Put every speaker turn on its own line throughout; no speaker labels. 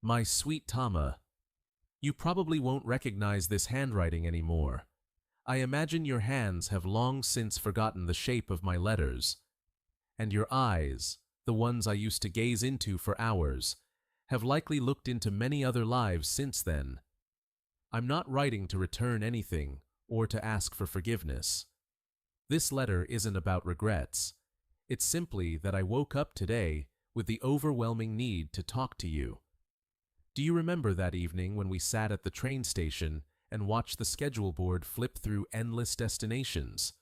My sweet Tama, you probably won't recognize this handwriting anymore. I imagine your hands have long since forgotten the shape of my letters, and your eyes, the ones I used to gaze into for hours, have likely looked into many other lives since then. I'm not writing to return anything or to ask for forgiveness. This letter isn't about regrets. It's simply that I woke up today with the overwhelming need to talk to you. Do you remember that evening when we sat at the train station and watched the schedule board flip through endless destinations?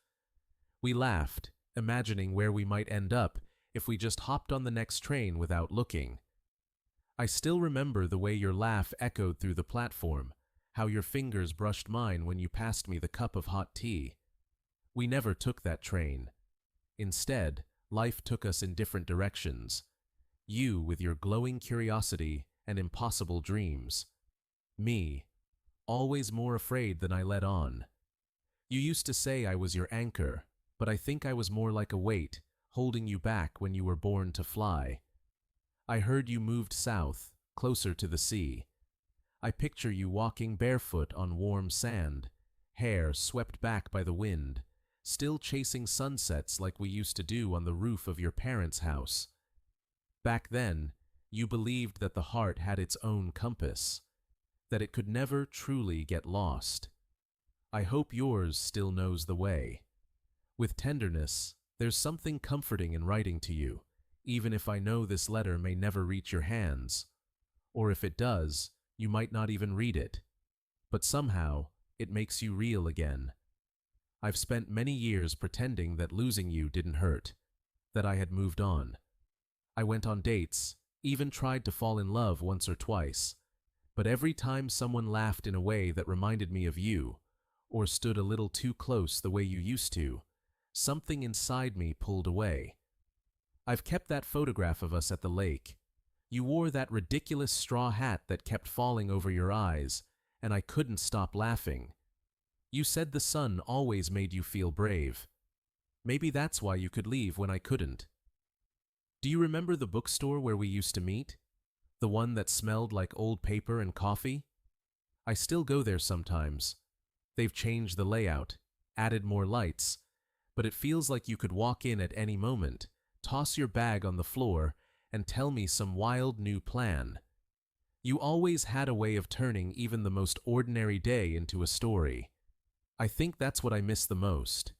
We laughed, imagining where we might end up if we just hopped on the next train without looking. I still remember the way your laugh echoed through the platform, how your fingers brushed mine when you passed me the cup of hot tea. We never took that train. Instead, life took us in different directions. You with your glowing curiosity and impossible dreams. Me, always more afraid than I let on. You used to say I was your anchor, but I think I was more like a weight, holding you back when you were born to fly. I heard you moved south, closer to the sea. I picture you walking barefoot on warm sand, hair swept back by the wind, still chasing sunsets like we used to do on the roof of your parents' house. Back then, you believed that the heart had its own compass, that it could never truly get lost. I hope yours still knows the way. With tenderness, there's something comforting in writing to you, even if I know this letter may never reach your hands. Or if it does, you might not even read it. But somehow, it makes you real again. I've spent many years pretending that losing you didn't hurt, that I had moved on. I went on dates, even tried to fall in love once or twice, but every time someone laughed in a way that reminded me of you, or stood a little too close the way you used to, something inside me pulled away. I've kept that photograph of us at the lake. You wore that ridiculous straw hat that kept falling over your eyes, and I couldn't stop laughing. You said the sun always made you feel brave. Maybe that's why you could leave when I couldn't. Do you remember the bookstore where we used to meet? The one that smelled like old paper and coffee? I still go there sometimes. They've changed the layout, added more lights, but it feels like you could walk in at any moment, toss your bag on the floor, and tell me some wild new plan. You always had a way of turning even the most ordinary day into a story. I think that's what I miss the most.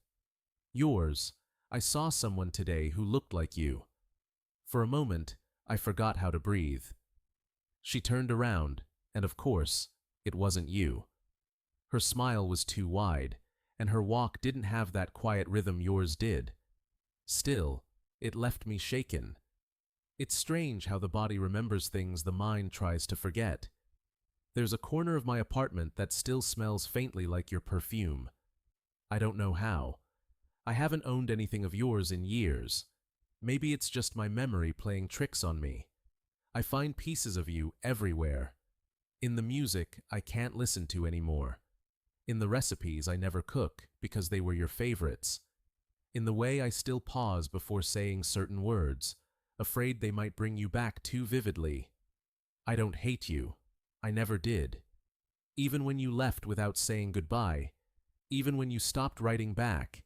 Yours, I saw someone today who looked like you. For a moment, I forgot how to breathe. She turned around, and of course, it wasn't you. Her smile was too wide, and her walk didn't have that quiet rhythm yours did. Still, it left me shaken. It's strange how the body remembers things the mind tries to forget. There's a corner of my apartment that still smells faintly like your perfume. I don't know how. I haven't owned anything of yours in years. Maybe it's just my memory playing tricks on me. I find pieces of you everywhere. In the music I can't listen to anymore. In the recipes I never cook because they were your favorites. In the way I still pause before saying certain words, afraid they might bring you back too vividly. I don't hate you. I never did. Even when you left without saying goodbye, even when you stopped writing back,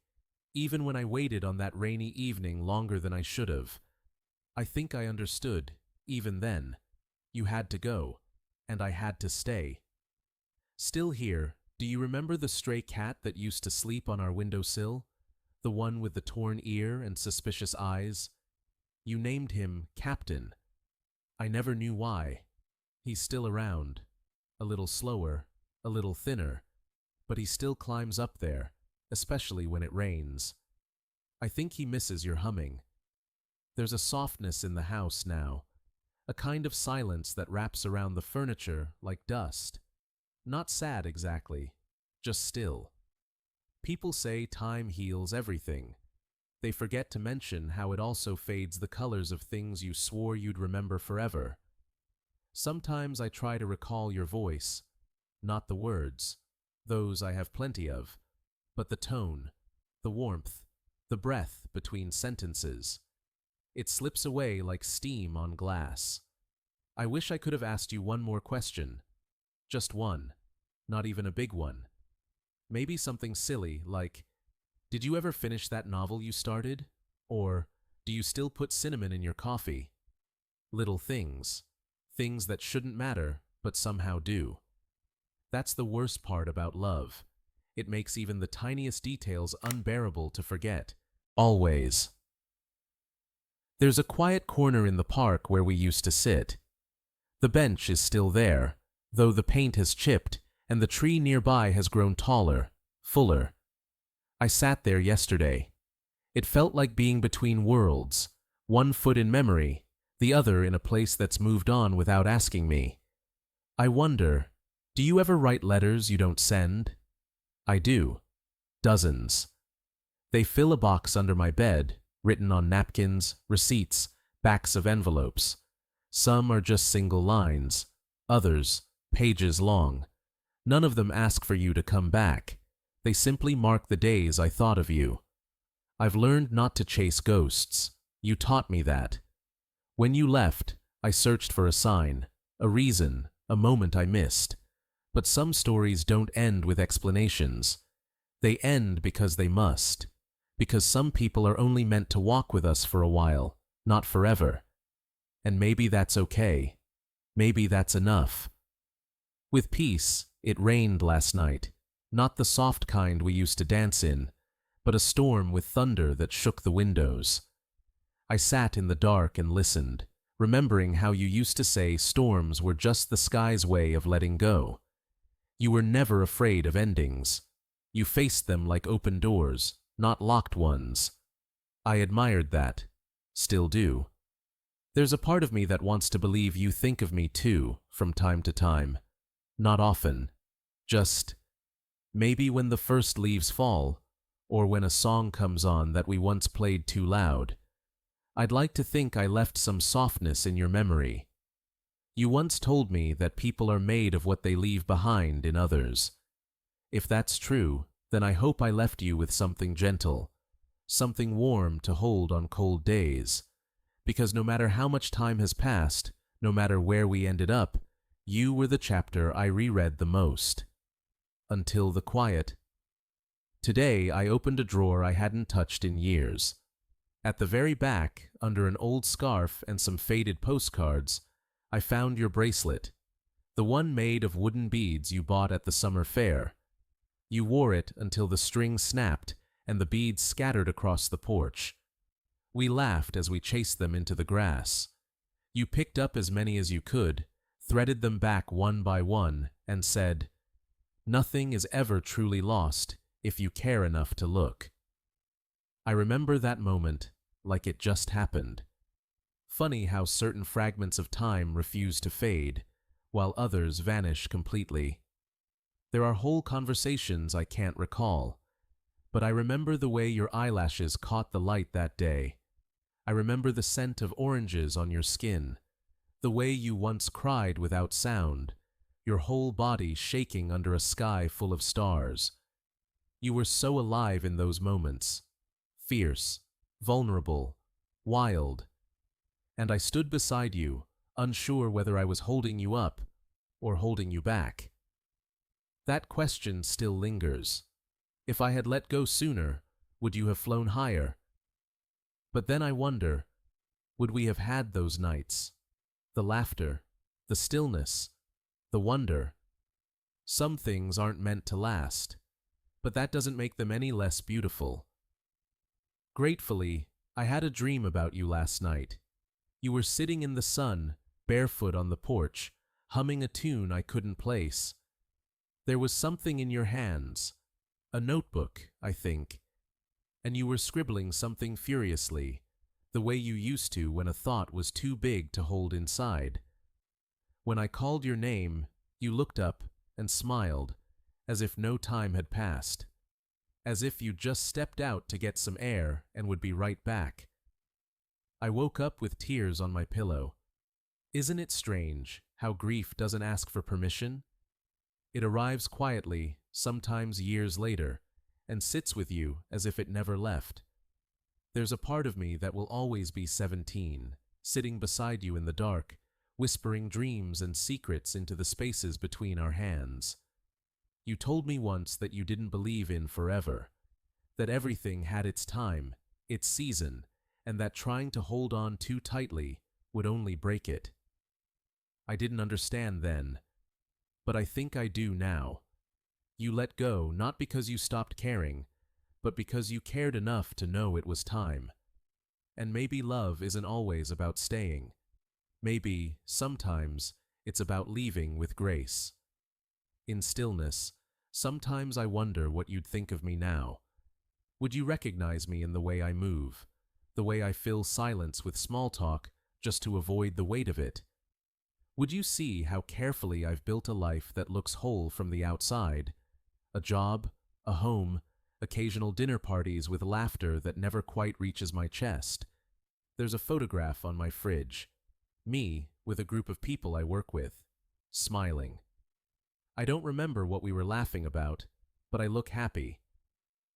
even when I waited on that rainy evening longer than I should have. I think I understood, even then. You had to go, and I had to stay. Still here, do you remember the stray cat that used to sleep on our windowsill? The one with the torn ear and suspicious eyes? You named him Captain. I never knew why. He's still around. A little slower, a little thinner, but he still climbs up there, especially when it rains. I think he misses your humming. There's a softness in the house now, a kind of silence that wraps around the furniture like dust. Not sad exactly, just still. People say time heals everything. They forget to mention how it also fades the colors of things you swore you'd remember forever. Sometimes I try to recall your voice, not the words, those I have plenty of, but the tone, the warmth, the breath between sentences. It slips away like steam on glass. I wish I could have asked you one more question. Just one. Not even a big one. Maybe something silly like, did you ever finish that novel you started? Or, do you still put cinnamon in your coffee? Little things. Things that shouldn't matter, but somehow do. That's the worst part about love. It makes even the tiniest details unbearable to forget. Always. There's a quiet corner in the park where we used to sit. The bench is still there, though the paint has chipped and the tree nearby has grown taller, fuller. I sat there yesterday. It felt like being between worlds, one foot in memory, the other in a place that's moved on without asking me. I wonder, do you ever write letters you don't send? I do. Dozens. They fill a box under my bed, written on napkins, receipts, backs of envelopes. Some are just single lines, others, pages long. None of them ask for you to come back. They simply mark the days I thought of you. I've learned not to chase ghosts. You taught me that. When you left, I searched for a sign, a reason, a moment I missed. But some stories don't end with explanations. They end because they must. Because some people are only meant to walk with us for a while, not forever. And maybe that's okay. Maybe that's enough. With peace, it rained last night. Not the soft kind we used to dance in, but a storm with thunder that shook the windows. I sat in the dark and listened, remembering how you used to say storms were just the sky's way of letting go. You were never afraid of endings. You faced them like open doors, not locked ones. I admired that. Still do. There's a part of me that wants to believe you think of me too, from time to time. Not often. Just maybe when the first leaves fall, or when a song comes on that we once played too loud. I'd like to think I left some softness in your memory. You once told me that people are made of what they leave behind in others. If that's true, then I hope I left you with something gentle, something warm to hold on cold days. Because no matter how much time has passed, no matter where we ended up, you were the chapter I reread the most. Until the quiet. Today I opened a drawer I hadn't touched in years. At the very back, under an old scarf and some faded postcards, I found your bracelet, the one made of wooden beads you bought at the summer fair. You wore it until the string snapped and the beads scattered across the porch. We laughed as we chased them into the grass. You picked up as many as you could, threaded them back one by one, and said, "Nothing is ever truly lost if you care enough to look." I remember that moment like it just happened. Funny how certain fragments of time refuse to fade, while others vanish completely. There are whole conversations I can't recall, but I remember the way your eyelashes caught the light that day. I remember the scent of oranges on your skin, the way you once cried without sound, your whole body shaking under a sky full of stars. You were so alive in those moments, fierce, vulnerable, wild. And I stood beside you, unsure whether I was holding you up or holding you back. That question still lingers. If I had let go sooner, would you have flown higher? But then I wonder, would we have had those nights? The laughter, the stillness, the wonder. Some things aren't meant to last, but that doesn't make them any less beautiful. Gratefully, I had a dream about you last night. You were sitting in the sun, barefoot on the porch, humming a tune I couldn't place. There was something in your hands, a notebook, I think, and you were scribbling something furiously, the way you used to when a thought was too big to hold inside. When I called your name, you looked up and smiled, as if no time had passed, as if you just stepped out to get some air and would be right back. I woke up with tears on my pillow. Isn't it strange how grief doesn't ask for permission? It arrives quietly, sometimes years later, and sits with you as if it never left. There's a part of me that will always be 17, sitting beside you in the dark, whispering dreams and secrets into the spaces between our hands. You told me once that you didn't believe in forever, that everything had its time, its season, and that trying to hold on too tightly would only break it. I didn't understand then, but I think I do now. You let go not because you stopped caring, but because you cared enough to know it was time. And maybe love isn't always about staying. Maybe, sometimes, it's about leaving with grace. In stillness, sometimes I wonder what you'd think of me now. Would you recognize me in the way I move, the way I fill silence with small talk just to avoid the weight of it? Would you see how carefully I've built a life that looks whole from the outside? A job, a home, occasional dinner parties with laughter that never quite reaches my chest. There's a photograph on my fridge. Me with a group of people I work with, smiling. I don't remember what we were laughing about, but I look happy.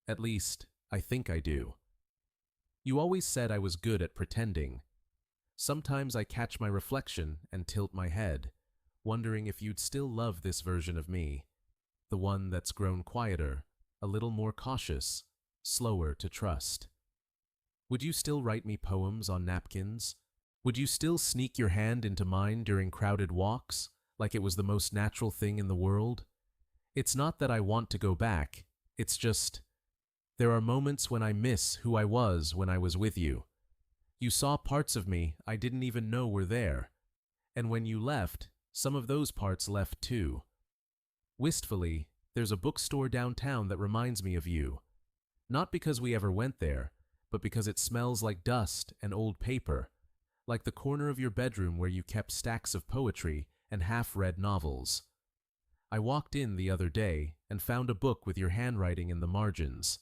At least, I think I do. You always said I was good at pretending. Sometimes I catch my reflection and tilt my head, wondering if you'd still love this version of me, the one that's grown quieter, a little more cautious, slower to trust. Would you still write me poems on napkins? Would you still sneak your hand into mine during crowded walks, like it was the most natural thing in the world? It's not that I want to go back, it's just, there are moments when I miss who I was when I was with you. You saw parts of me I didn't even know were there, and when you left, some of those parts left too. Wistfully, there's a bookstore downtown that reminds me of you. Not because we ever went there, but because it smells like dust and old paper, like the corner of your bedroom where you kept stacks of poetry and half-read novels. I walked in the other day and found a book with your handwriting in the margins.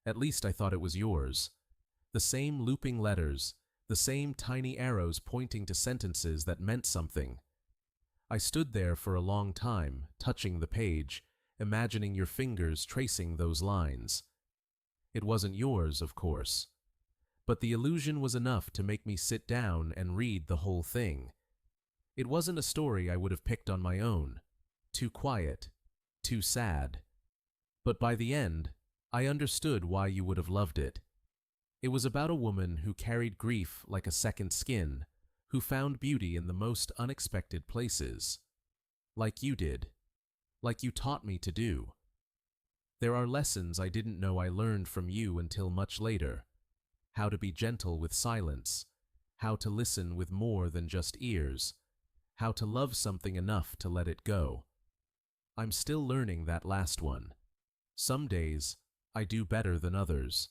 At least I thought it was yours. The same looping letters, the same tiny arrows pointing to sentences that meant something. I stood there for a long time, touching the page, imagining your fingers tracing those lines. It wasn't yours, of course. But the illusion was enough to make me sit down and read the whole thing. It wasn't a story I would have picked on my own. Too quiet, too sad. But by the end, I understood why you would have loved it. It was about a woman who carried grief like a second skin, who found beauty in the most unexpected places. Like you did. Like you taught me to do. There are lessons I didn't know I learned from you until much later. How to be gentle with silence, how to listen with more than just ears, how to love something enough to let it go. I'm still learning that last one. Some days, I do better than others.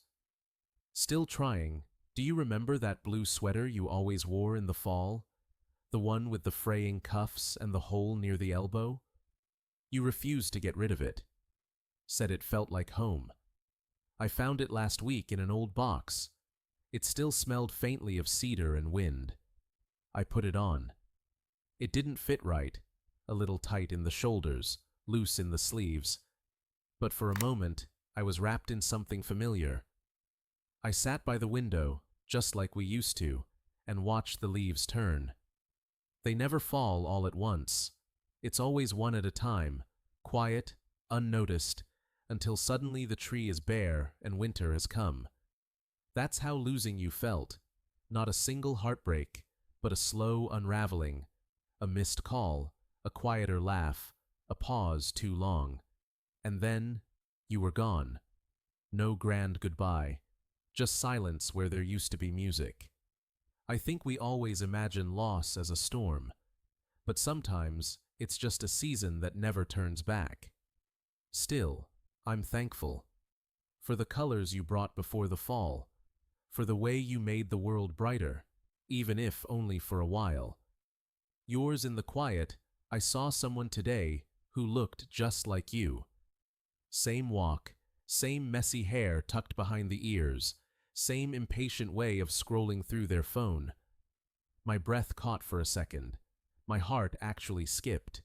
Still trying. Do you remember that blue sweater you always wore in the fall? The one with the fraying cuffs and the hole near the elbow? You refused to get rid of it. Said it felt like home. I found it last week in an old box. It still smelled faintly of cedar and wind. I put it on. It didn't fit right, a little tight in the shoulders, loose in the sleeves. But for a moment, I was wrapped in something familiar. I sat by the window, just like we used to, and watched the leaves turn. They never fall all at once. It's always one at a time, quiet, unnoticed, until suddenly the tree is bare and winter has come. That's how losing you felt. Not a single heartbreak, but a slow unraveling, a missed call, a quieter laugh, a pause too long. And then, you were gone. No grand goodbye, just silence where there used to be music. I think we always imagine loss as a storm, but sometimes it's just a season that never turns back. Still, I'm thankful. For the colors you brought before the fall, for the way you made the world brighter, even if only for a while. Yours in the quiet, I saw someone today who looked just like you. Same walk, same messy hair tucked behind the ears, same impatient way of scrolling through their phone. My breath caught for a second. My heart actually skipped.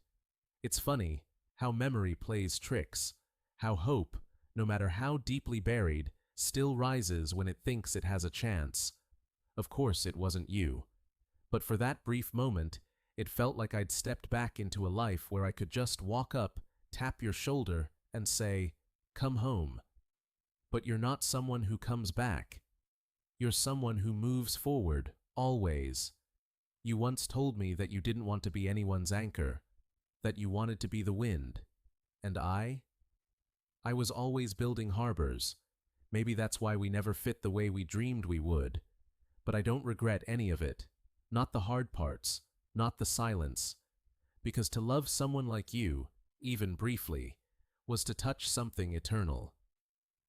It's funny how memory plays tricks, how hope, no matter how deeply buried, still rises when it thinks it has a chance. Of course it wasn't you. But for that brief moment, It felt like I'd stepped back into a life where I could just walk up, tap your shoulder, and say, "Come home." But you're not someone who comes back. You're someone who moves forward, always. You once told me that you didn't want to be anyone's anchor, that you wanted to be the wind. And I was always building harbors. Maybe that's why we never fit the way we dreamed we would. But I don't regret any of it. Not the hard parts, not the silence. Because to love someone like you, even briefly, was to touch something eternal.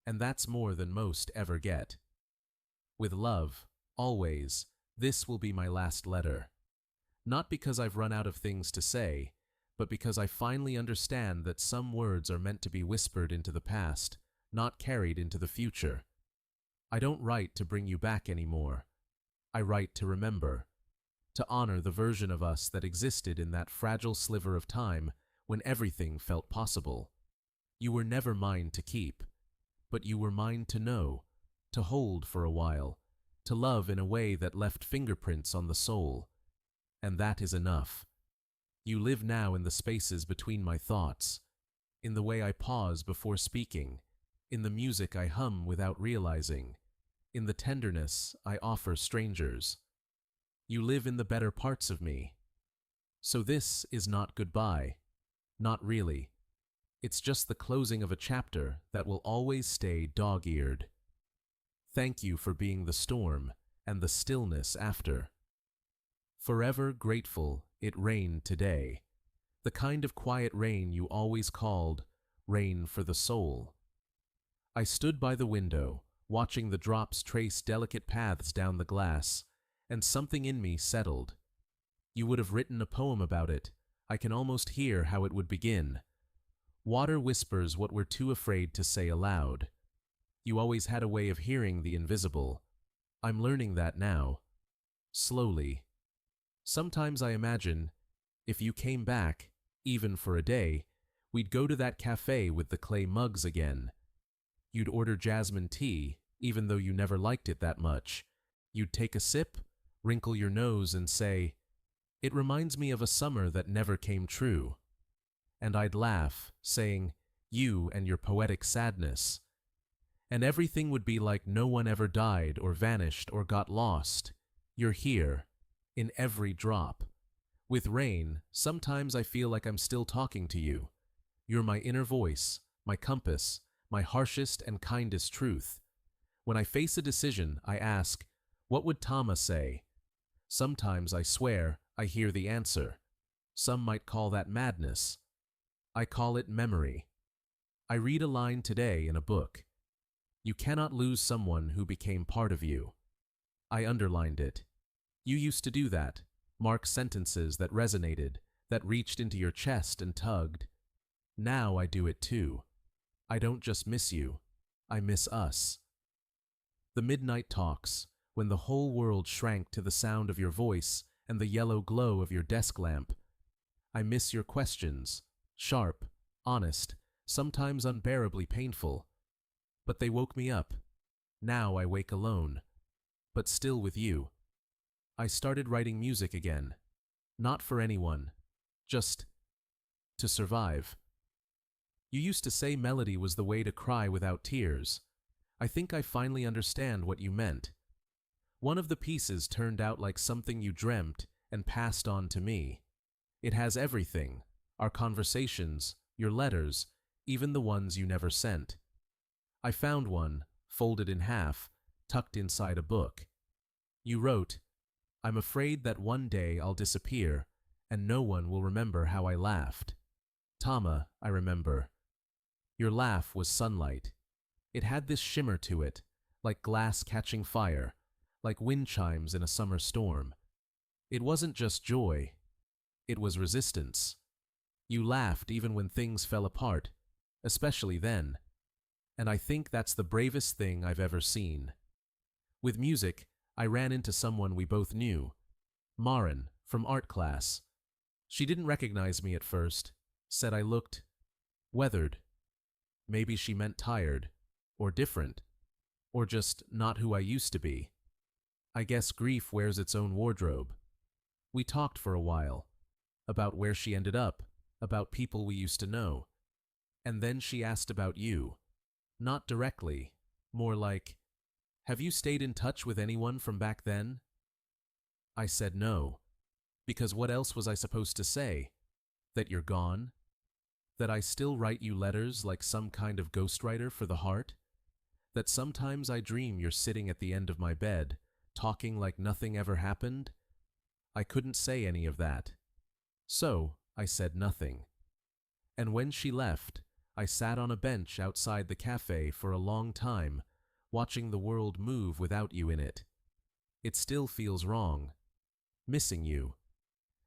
And that's more than most ever get. With love, always, this will be my last letter. Not because I've run out of things to say, but because I finally understand that some words are meant to be whispered into the past, not carried into the future. I don't write to bring you back anymore. I write to remember, to honor the version of us that existed in that fragile sliver of time when everything felt possible. You were never mine to keep, but you were mine to know, to hold for a while, to love in a way that left fingerprints on the soul. And that is enough. You live now in the spaces between my thoughts, in the way I pause before speaking, in the music I hum without realizing, in the tenderness I offer strangers. You live in the better parts of me. So this is not goodbye. Not really. It's just the closing of a chapter that will always stay dog-eared. Thank you for being the storm and the stillness after. Forever grateful it rained today, the kind of quiet rain you always called rain for the soul. I stood by the window, watching the drops trace delicate paths down the glass, and something in me settled. You would have written a poem about it. I can almost hear how it would begin. Water whispers what we're too afraid to say aloud. You always had a way of hearing the invisible. I'm learning that now. Slowly. Sometimes I imagine, if you came back, even for a day, we'd go to that cafe with the clay mugs again. You'd order jasmine tea, even though you never liked it that much. You'd take a sip, wrinkle your nose and say, "It reminds me of a summer that never came true." And I'd laugh, saying, "You and your poetic sadness." And everything would be like no one ever died or vanished or got lost. You're here, in every drop. With rain, sometimes I feel like I'm still talking to you. You're my inner voice, my compass, my harshest and kindest truth. When I face a decision, I ask, what would Tama say? Sometimes I swear I hear the answer. Some might call that madness. I call it memory. I read a line today in a book. You cannot lose someone who became part of you. I underlined it. You used to do that, mark sentences that resonated, that reached into your chest and tugged. Now I do it too. I don't just miss you, I miss us. The midnight talks, when the whole world shrank to the sound of your voice and the yellow glow of your desk lamp. I miss your questions, sharp, honest, sometimes unbearably painful. But they woke me up. Now I wake alone, but still with you. I started writing music again. Not for anyone. Just to survive. You used to say melody was the way to cry without tears. I think I finally understand what you meant. One of the pieces turned out like something you dreamt and passed on to me. It has everything. Our conversations, your letters, even the ones you never sent. I found one, folded in half, tucked inside a book. You wrote, "I'm afraid that one day I'll disappear, and no one will remember how I laughed." Tama, I remember. Your laugh was sunlight. It had this shimmer to it, like glass catching fire, like wind chimes in a summer storm. It wasn't just joy. It was resistance. You laughed even when things fell apart, especially then. And I think that's the bravest thing I've ever seen. With music, I ran into someone we both knew, Maren, from art class. She didn't recognize me at first, said I looked weathered. Maybe she meant tired, or different, or just not who I used to be. I guess grief wears its own wardrobe. We talked for a while, about where she ended up, about people we used to know. And then she asked about you. Not directly, more like, "Have you stayed in touch with anyone from back then?" I said no, because what else was I supposed to say? That you're gone? That I still write you letters like some kind of ghostwriter for the heart? That sometimes I dream you're sitting at the end of my bed, talking like nothing ever happened? I couldn't say any of that. So, I said nothing. And when she left, I sat on a bench outside the cafe for a long time, watching the world move without you in it. It still feels wrong. Missing you.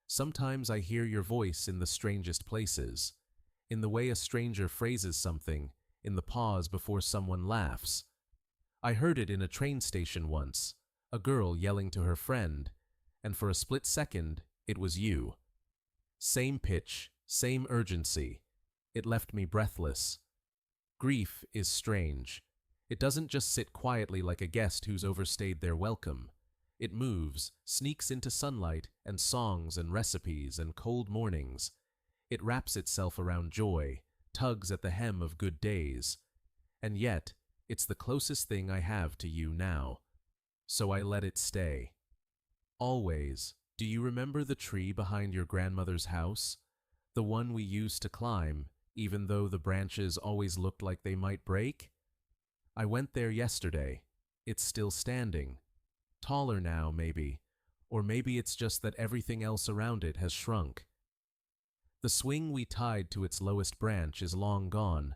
Sometimes I hear your voice in the strangest places, in the way a stranger phrases something, in the pause before someone laughs. I heard it in a train station once, a girl yelling to her friend, and for a split second, it was you. Same pitch, same urgency. It left me breathless. Grief is strange. It doesn't just sit quietly like a guest who's overstayed their welcome. It moves, sneaks into sunlight and songs and recipes and cold mornings. It wraps itself around joy, tugs at the hem of good days. And yet, it's the closest thing I have to you now. So I let it stay. Always, do you remember the tree behind your grandmother's house? The one we used to climb, even though the branches always looked like they might break? I went there yesterday. It's still standing. Taller now, maybe. Or maybe it's just that everything else around it has shrunk. The swing we tied to its lowest branch is long gone,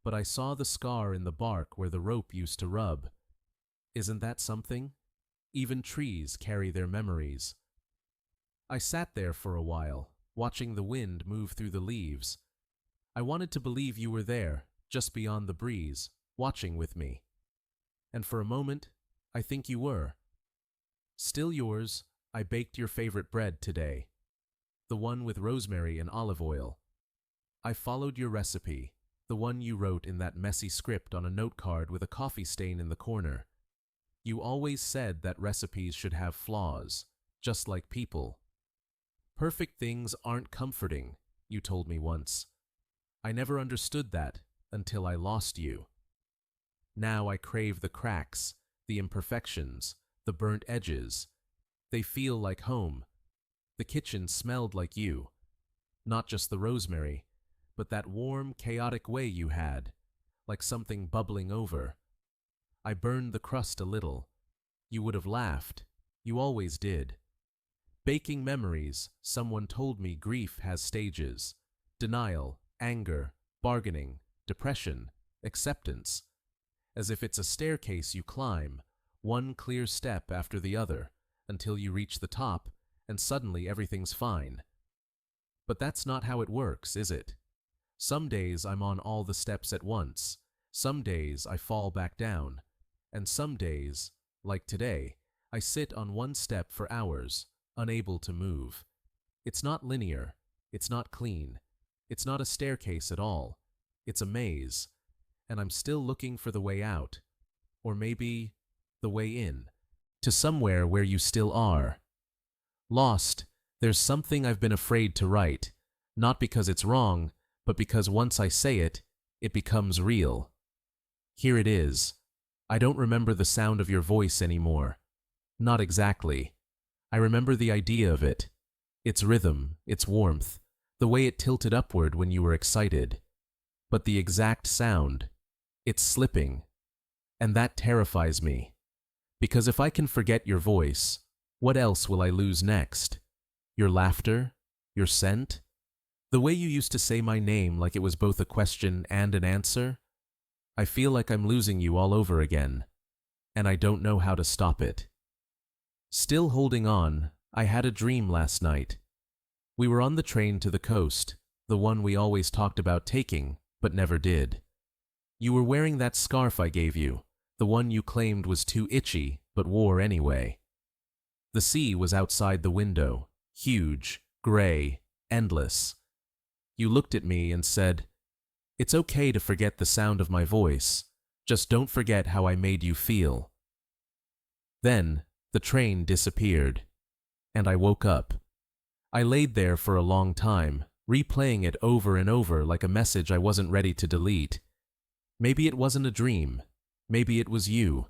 but I saw the scar in the bark where the rope used to rub. Isn't that something? Even trees carry their memories. I sat there for a while, watching the wind move through the leaves. I wanted to believe you were there, just beyond the breeze, watching with me. And for a moment, I think you were. Still yours, I baked your favorite bread today. The one with rosemary and olive oil. I followed your recipe, the one you wrote in that messy script on a note card with a coffee stain in the corner. You always said that recipes should have flaws, just like people. Perfect things aren't comforting, you told me once. I never understood that until I lost you. Now I crave the cracks, the imperfections, the burnt edges. They feel like home. The kitchen smelled like you. Not just the rosemary, but that warm, chaotic way you had, like something bubbling over. I burned the crust a little. You would have laughed. You always did. Baking memories, someone told me grief has stages. Denial, anger, bargaining, depression, acceptance. As if it's a staircase you climb, one clear step after the other, until you reach the top, and suddenly everything's fine. But that's not how it works, is it? Some days I'm on all the steps at once. Some days I fall back down. And some days, like today, I sit on one step for hours, unable to move. It's not linear. It's not clean. It's not a staircase at all. It's a maze. And I'm still looking for the way out. Or maybe the way in. To somewhere where you still are. Lost, there's something I've been afraid to write. Not because it's wrong, but because once I say it, it becomes real. Here it is. I don't remember the sound of your voice anymore. Not exactly. I remember the idea of it. Its rhythm, its warmth, the way it tilted upward when you were excited. But the exact sound, it's slipping. And that terrifies me. Because if I can forget your voice, what else will I lose next? Your laughter? Your scent? The way you used to say my name like it was both a question and an answer? I feel like I'm losing you all over again, and I don't know how to stop it. Still holding on, I had a dream last night. We were on the train to the coast, the one we always talked about taking, but never did. You were wearing that scarf I gave you, the one you claimed was too itchy, but wore anyway. The sea was outside the window, huge, gray, endless. You looked at me and said, "It's okay to forget the sound of my voice, just don't forget how I made you feel." Then, the train disappeared, and I woke up. I laid there for a long time, replaying it over and over like a message I wasn't ready to delete. Maybe it wasn't a dream. Maybe it was you.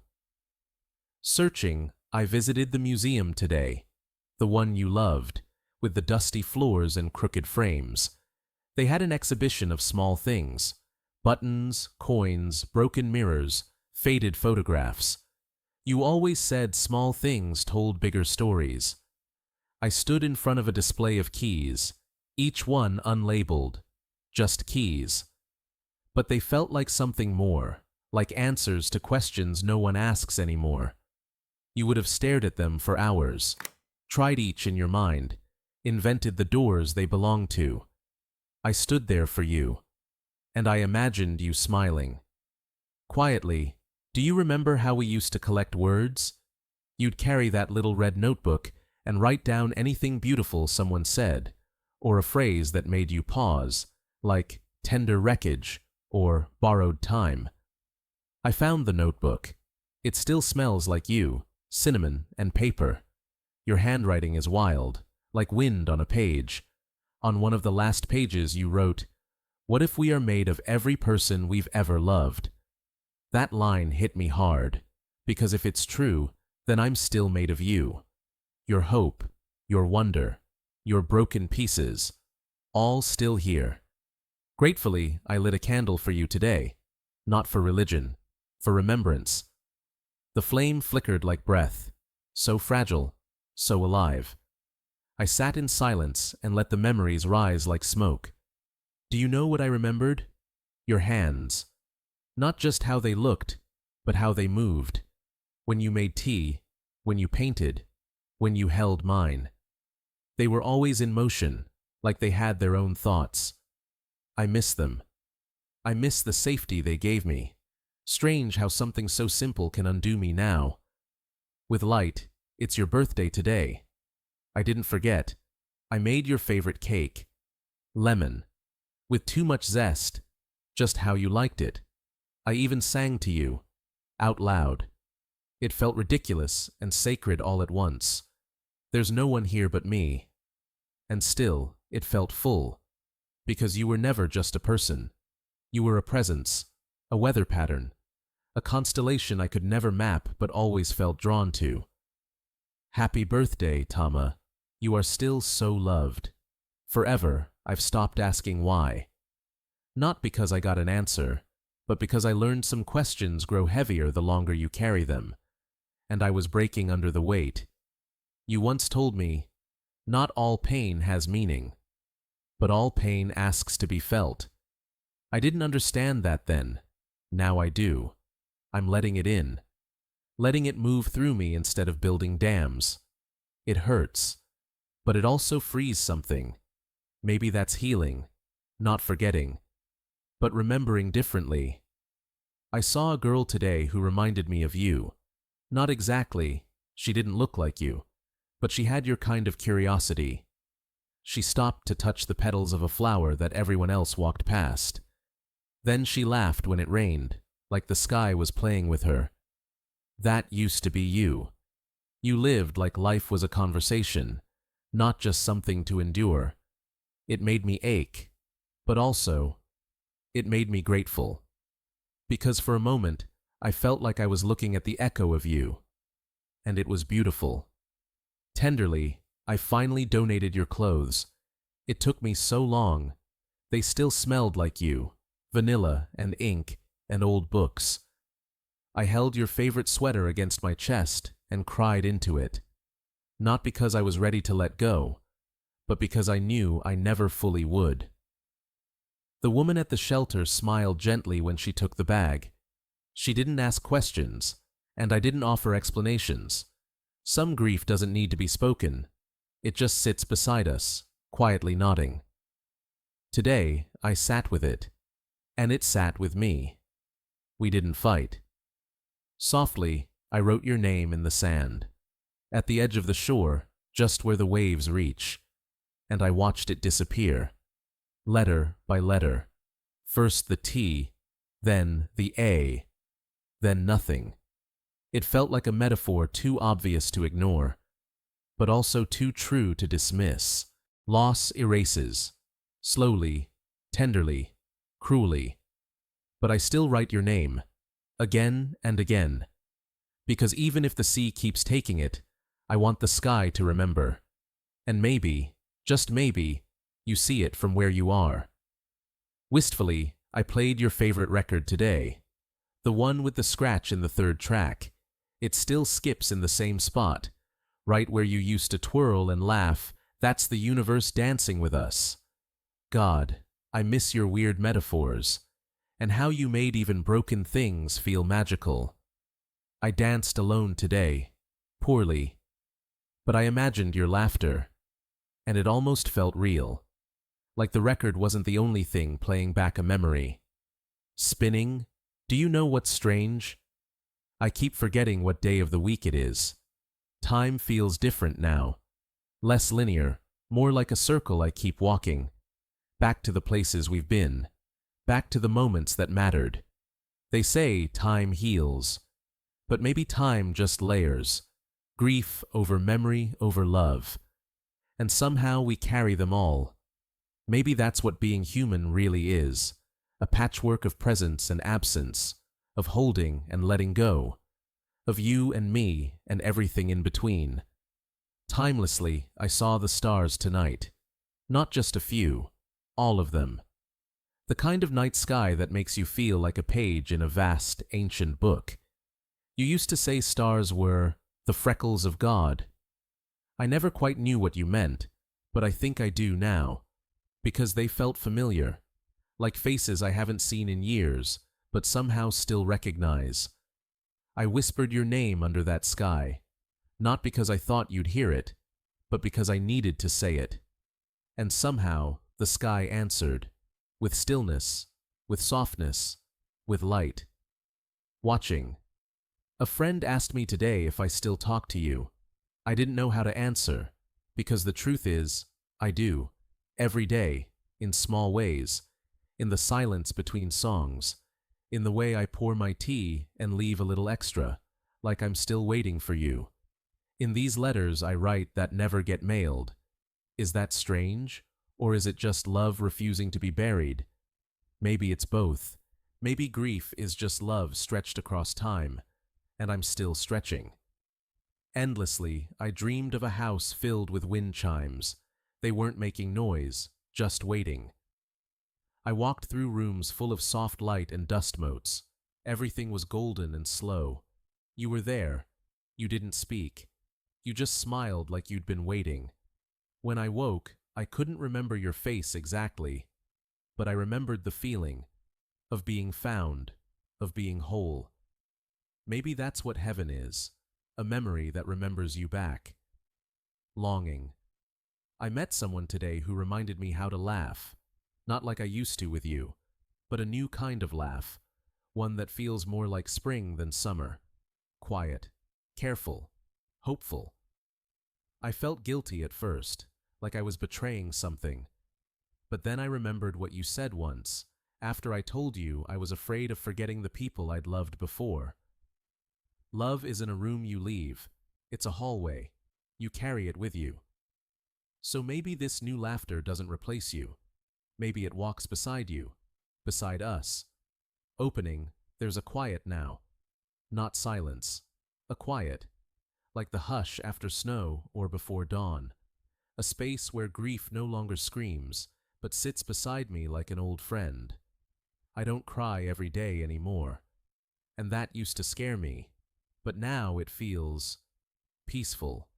Searching, I visited the museum today, the one you loved, with the dusty floors and crooked frames. They had an exhibition of small things: buttons, coins, broken mirrors, faded photographs. You always said small things told bigger stories. I stood in front of a display of keys, each one unlabeled, just keys. But they felt like something more, like answers to questions no one asks anymore. You would have stared at them for hours, tried each in your mind, invented the doors they belonged to. I stood there for you, and I imagined you smiling. Quietly, do you remember how we used to collect words? You'd carry that little red notebook and write down anything beautiful someone said, or a phrase that made you pause, like tender wreckage or borrowed time. I found the notebook. It still smells like you, cinnamon and paper. Your handwriting is wild, like wind on a page. On one of the last pages you wrote, "What if we are made of every person we've ever loved?" That line hit me hard, because if it's true, then I'm still made of you. Your hope, your wonder, your broken pieces, all still here. Gratefully, I lit a candle for you today, not for religion, for remembrance. The flame flickered like breath, so fragile, so alive. I sat in silence and let the memories rise like smoke. Do you know what I remembered? Your hands. Not just how they looked, but how they moved. When you made tea, when you painted, when you held mine. They were always in motion, like they had their own thoughts. I miss them. I miss the safety they gave me. Strange how something so simple can undo me now. With light, it's your birthday today. I didn't forget. I made your favorite cake. Lemon. With too much zest. Just how you liked it. I even sang to you. Out loud. It felt ridiculous and sacred all at once. There's no one here but me. And still, it felt full. Because you were never just a person. You were a presence, a weather pattern, a constellation I could never map but always felt drawn to. Happy birthday, Tama. You are still so loved. Forever, I've stopped asking why. Not because I got an answer, but because I learned some questions grow heavier the longer you carry them. And I was breaking under the weight. You once told me, not all pain has meaning, but all pain asks to be felt. I didn't understand that then. Now I do. I'm letting it in. Letting it move through me instead of building dams. It hurts, but it also frees something. Maybe that's healing, not forgetting, but remembering differently. I saw a girl today who reminded me of you. Not exactly, she didn't look like you, but she had your kind of curiosity. She stopped to touch the petals of a flower that everyone else walked past. Then she laughed when it rained, like the sky was playing with her. That used to be you. You lived like life was a conversation, not just something to endure. It made me ache, but also, it made me grateful. Because for a moment, I felt like I was looking at the echo of you. And it was beautiful. Tenderly, I finally donated your clothes. It took me so long. They still smelled like you, vanilla and ink and old books. I held your favorite sweater against my chest and cried into it. Not because I was ready to let go, but because I knew I never fully would. The woman at the shelter smiled gently when she took the bag. She didn't ask questions, and I didn't offer explanations. Some grief doesn't need to be spoken. It just sits beside us, quietly nodding. Today, I sat with it, and it sat with me. We didn't fight. Softly, I wrote your name in the sand, at the edge of the shore, just where the waves reach, and I watched it disappear, letter by letter. First the T, then the A, then nothing. It felt like a metaphor too obvious to ignore, but also too true to dismiss. Loss erases. Slowly, tenderly, cruelly. But I still write your name. Again and again. Because even if the sea keeps taking it, I want the sky to remember. And maybe, just maybe, you see it from where you are. Wistfully, I played your favorite record today. The one with the scratch in the third track. It still skips in the same spot. Right where you used to twirl and laugh, that's the universe dancing with us. God, I miss your weird metaphors. And how you made even broken things feel magical. I danced alone today, poorly. But I imagined your laughter. And it almost felt real. Like the record wasn't the only thing playing back a memory. Spinning? Do you know what's strange? I keep forgetting what day of the week it is. Time feels different now. Less linear, more like a circle I keep walking. Back to the places we've been. Back to the moments that mattered. They say time heals. But maybe time just layers. Grief over memory over love. And somehow we carry them all. Maybe that's what being human really is. A patchwork of presence and absence. Of holding and letting go. Of you and me and everything in between. Timelessly, I saw the stars tonight. Not just a few. All of them. The kind of night sky that makes you feel like a page in a vast, ancient book. You used to say stars were the freckles of God. I never quite knew what you meant, but I think I do now. Because they felt familiar. Like faces I haven't seen in years, but somehow still recognize. I whispered your name under that sky. Not because I thought you'd hear it, but because I needed to say it. And somehow, the sky answered. With stillness, with softness, with light. Watching. A friend asked me today if I still talk to you. I didn't know how to answer, because the truth is, I do. Every day, in small ways, in the silence between songs, in the way I pour my tea and leave a little extra, like I'm still waiting for you. In these letters I write that never get mailed. Is that strange? Or is it just love refusing to be buried? Maybe it's both. Maybe grief is just love stretched across time, and I'm still stretching. Endlessly, I dreamed of a house filled with wind chimes. They weren't making noise, just waiting. I walked through rooms full of soft light and dust motes. Everything was golden and slow. You were there. You didn't speak. You just smiled like you'd been waiting. When I woke, I couldn't remember your face exactly, but I remembered the feeling of being found, of being whole. Maybe that's what heaven is, a memory that remembers you back. Longing. I met someone today who reminded me how to laugh, not like I used to with you, but a new kind of laugh, one that feels more like spring than summer, quiet, careful, hopeful. I felt guilty at first, like I was betraying something. But then I remembered what you said once, after I told you I was afraid of forgetting the people I'd loved before. Love isn't a room you leave, it's a hallway. You carry it with you. So maybe this new laughter doesn't replace you. Maybe it walks beside you, beside us. Opening, there's a quiet now. Not silence, a quiet, like the hush after snow or before dawn. A space where grief no longer screams, but sits beside me like an old friend. I don't cry every day anymore. And that used to scare me, but now it feels peaceful.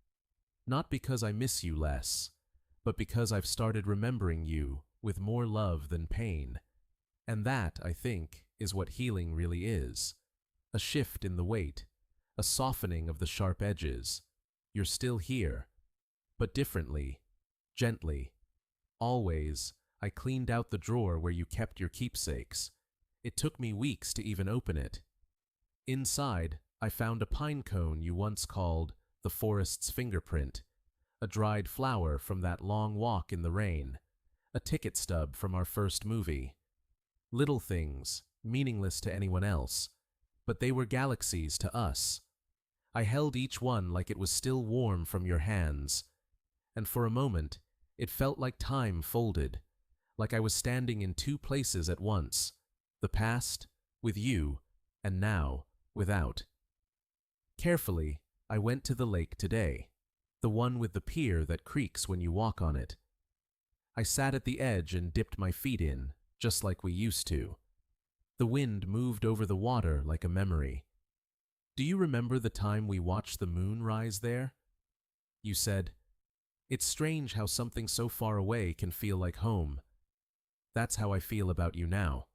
Not because I miss you less, but because I've started remembering you with more love than pain. And that, I think, is what healing really is. A shift in the weight, a softening of the sharp edges. You're still here, but differently, gently. Always, I cleaned out the drawer where you kept your keepsakes. It took me weeks to even open it. Inside, I found a pine cone you once called the forest's fingerprint, a dried flower from that long walk in the rain, a ticket stub from our first movie. Little things, meaningless to anyone else, but they were galaxies to us. I held each one like it was still warm from your hands, and for a moment, It felt like time folded, like I was standing in two places at once, the past, with you, and now, without. Carefully, I went to the lake today, the one with the pier that creaks when you walk on it. I sat at the edge and dipped my feet in, just like we used to. The wind moved over the water like a memory. Do you remember the time we watched the moon rise there? You said, "It's strange how something so far away can feel like home." That's how I feel about you now.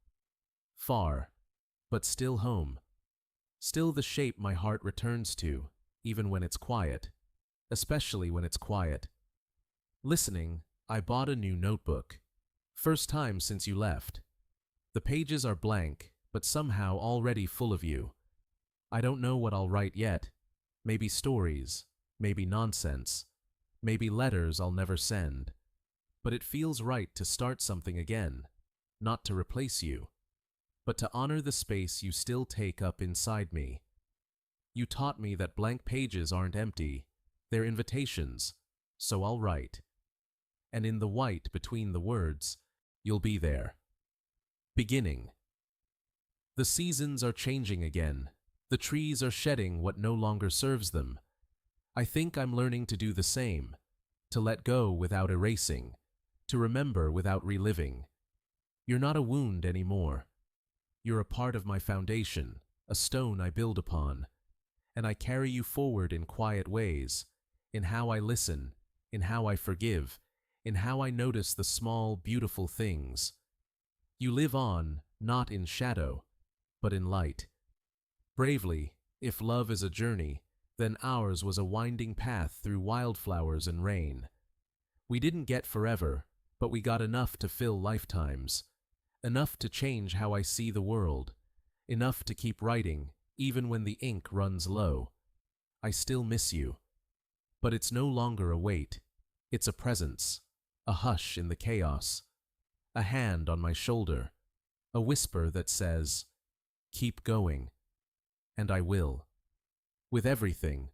Far, but still home. Still the shape my heart returns to, even when it's quiet. Especially when it's quiet. Listening, I bought a new notebook. First time since you left. The pages are blank, but somehow already full of you. I don't know what I'll write yet. Maybe stories, maybe nonsense, maybe letters I'll never send. But it feels right to start something again, not to replace you, but to honor the space you still take up inside me. You taught me that blank pages aren't empty, they're invitations, so I'll write. And in the white between the words, you'll be there. Beginning. The seasons are changing again. The trees are shedding what no longer serves them. I think I'm learning to do the same, to let go without erasing, to remember without reliving. You're not a wound anymore. You're a part of my foundation, a stone I build upon, and I carry you forward in quiet ways, in how I listen, in how I forgive, in how I notice the small, beautiful things. You live on, not in shadow, but in light. Bravely, if love is a journey, then ours was a winding path through wildflowers and rain. We didn't get forever, but we got enough to fill lifetimes, enough to change how I see the world, enough to keep writing, even when the ink runs low. I still miss you. But it's no longer a weight. It's a presence, a hush in the chaos, a hand on my shoulder, a whisper that says, "Keep going." And I will. With everything,